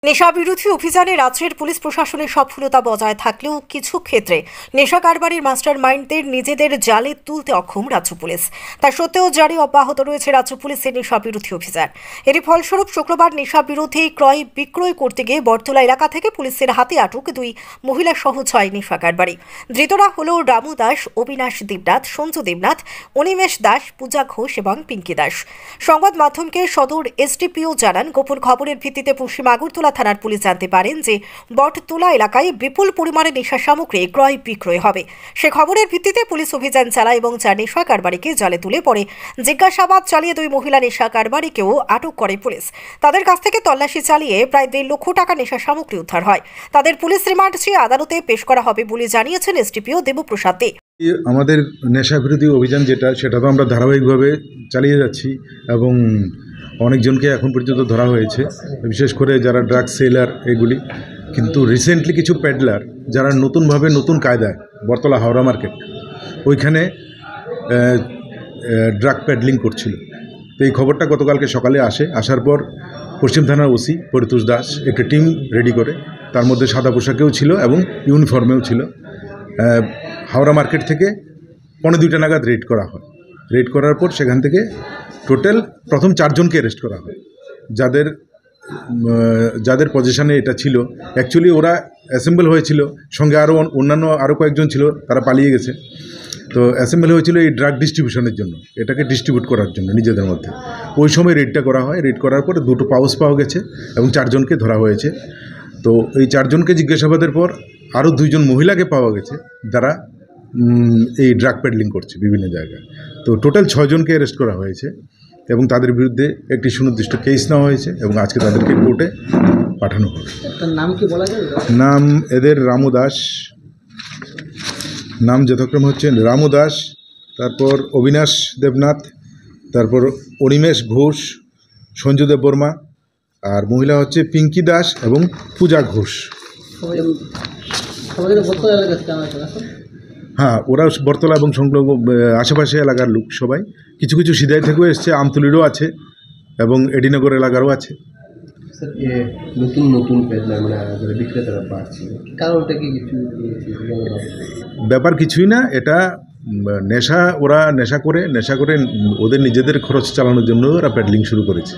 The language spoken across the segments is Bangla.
নেশা বিরোধী অভিযানে রাজ্যের পুলিশ প্রশাসনের সফলতা বজায় থাকলেও কিছু ক্ষেত্রে নেশা কারবারির মাস্টার মাইন্ডদের নিজেদের জালে তুলতে অক্ষম রাজ্য পুলিশ। তা সত্ত্বেও জারি অব্যাহত রয়েছে রাজ্য পুলিশের নেশা বিরোধী অভিযান। এরই ফলস্বরূপ শুক্রবার নেশা বিরোধী ক্রয় বিক্রয় করতে গিয়ে বটতলা এলাকা থেকে পুলিশের হাতে আটক দুই মহিলা সহ 6 নেশা কারবারি। ধৃতরা হল রামু দাস, অবিনাশ দেবনাথ, সঞ্জু দেবনাথ, অনিমেষ দাস, পূজা ঘোষ এবং পিঙ্কি দাস। সংবাদ মাধ্যমকে সদর এসডিপিও জানান, গোপন খবরের ভিত্তিতে পশ্চিম আগরতলা থানার পুলিশ জানতে পারেন যে বটতলা এলাকায় বিপুল পরিমাণে নেশা সামগ্রী ক্রয় বিক্রয় হবে। সে খবরের ভিত্তিতে পুলিশ অভিযান চালায় এবং 4 নেশা কারবারিকে জালে তুলে পরে জিজ্ঞাসাবাদ চালিয়ে 2 মহিলা নেশা কারবারিকেও আটক করে পুলিশ। তাদের কাছ থেকে তল্লাশি চালিয়ে প্রায় 1.5 লক্ষ টাকা নেশা সামগ্রী উদ্ধার হয়। তাদের পুলিশ রিমান্ড চেয়ে আদালতে পেশ করা হবে বলে জানিয়েছেন এসডিপিও দেবপ্রসাদ দে। আমাদের নেশা বিরোধী অভিযান সেটা তো আমরা ধারাবাহিকভাবে চালিয়ে যাচ্ছি এবং অনেকজনকে এখন পর্যন্ত ধরা হয়েছে, বিশেষ করে যারা ড্রাগ সেলার এগুলি। কিন্তু রিসেন্টলি কিছু প্যাডলার যারা নতুন কায়দায় বটতলা হাওড়া মার্কেট ওইখানে ড্রাগ প্যাডলিং করছিল। তো এই খবরটা গতকালকে সকালে আসার পর পশ্চিম থানার ওসি পরিতোষ দাস একটা টিম রেডি করে, তার মধ্যে সাদা পোশাকেও ছিল এবং ইউনিফর্মেও ছিল। হাওড়া মার্কেট থেকে 2:45 নাগাদ রেড করা হয়। রেড করার পর সেখান থেকে টোটাল প্রথম 4 জনকে অ্যারেস্ট করা হয়, যাদের পজিশনে এটা ছিল। অ্যাকচুয়ালি ওরা অ্যাসেম্বল হয়েছিল, সঙ্গে অন্যান্য কয়েকজন ছিল, তারা পালিয়ে গেছে। তো অ্যাসেম্বল হয়েছিল এই ড্রাগ ডিস্ট্রিবিউশনের জন্য, এটাকে ডিস্ট্রিবিউট করার জন্য নিজেদের মধ্যে। ওই সময় রেডটা করা হয়। রেড করার পরে 2টো পাউচ পাওয়া গেছে এবং 4 জনকে ধরা হয়েছে। তো এই 4 জনকে জিজ্ঞাসাবাদের পর আরও 2 জন মহিলাকে পাওয়া গেছে যারা এই ড্রাগ পেডলিং করছে বিভিন্ন জায়গায়। তো টোটাল 6 জনকে অ্যারেস্ট করা হয়েছে এবং তাদের বিরুদ্ধে একটি সুনির্দিষ্ট কেস নেওয়া হয়েছে এবং আজকে তাদেরকে কোর্টে পাঠানো হবে। নাম কি বলা যাবে? নাম এদের রামু দাস, নাম যথাক্রমে হচ্ছে রামু দাস, তারপর অবিনাশ দেবনাথ, তারপর অনিমেষ ঘোষ, সঞ্জু দেব বর্মা, আর মহিলা হচ্ছে পিঙ্কি দাস এবং পূজা ঘোষ। হ্যাঁ, ওরা বটতলা এবং সংলগ্ন আশেপাশে এলাকার লোক সবাই। কিছু কিছু সিধাই থেকেও এসছে, আমতলিরও আছে এবং এডিনগর এলাকারও আছে। নতুন বিক্রেতারা বাড়ছে, কারণটা কি? ব্যাপার কিছুই না, এটা ওরা নেশা করে ওদের নিজেদের খরচ চালানোর জন্য ওরা প্যাডলিং শুরু করেছে।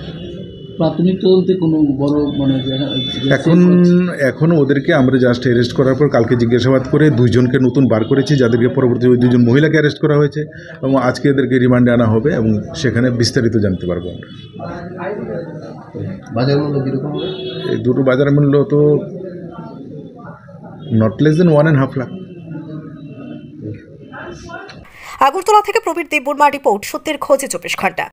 প্রাথমিক তদন্তে কোনো বড় এখন ওদেরকে আমরা জাস্ট অ্যারেস্ট করার পর কালকে জিজ্ঞাসাবাদ করে 2 জনকে নতুন বার করেছি, যাদেরকে পরবর্তী ওই 2 জন মহিলাকে অ্যারেস্ট করা হয়েছে এবং আজকে এদেরকে রিমান্ডে আনা হবে এবং সেখানে বিস্তারিত জানতে পারবো আমরা। বাজার মূল্য কীরকম? এই দুটো বাজার মূল্য তো not less than 1.5 lakh. Agartala থেকে প্রবীর দেববর্মা রিপোর্ট, সত্যের খোঁজে 24 ঘন্টা।